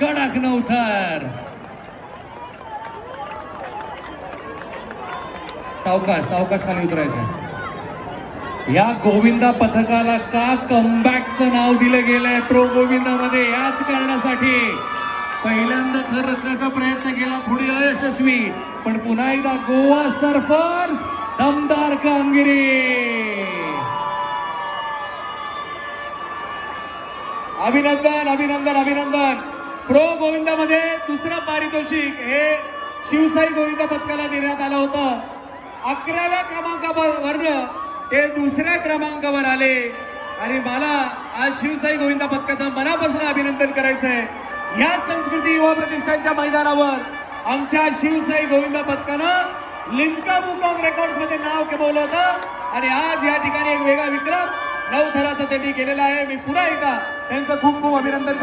कडक नवथर सावकाश सावकाश खाली उतरायचं। या गोविंदा पथकाला का कमबॅकचं नाव दिलं गेलंय प्रो गोविंदामध्ये याच कारणासाठी पहिल्यांदा थर रचण्याचा प्रयत्न केला, थोडी अयशस्वी, पण पुन्हा एकदा गोवा सर्फर्स दमदार कामगिरी। अभिनंदन अभिनंदन अभिनंदन। प्रो गोविंदामध्ये दुसरं पारितोषिक हे शिवसाई गोविंदा पथकाला देण्यात आलं होतं। 11व्या क्रमांकावर ते दुसऱ्या क्रमांकावर आले आणि मला आज शिवसाई गोविंदा पथकाचं मनापासून अभिनंदन करायचंय। या संस्कृती युवा प्रतिष्ठानच्या मैदानावर आमच्या शिवसाई गोविंदा पथकानं लिम्का बुक ऑफ रेकॉर्ड्स मध्ये नाव कमवलं होतं आणि आज या ठिकाणी एक वेगळा विक्रम 9 थराचा त्यांनी केलेला आहे। मी पुन्हा एकदा त्यांचं खूप खूप अभिनंदन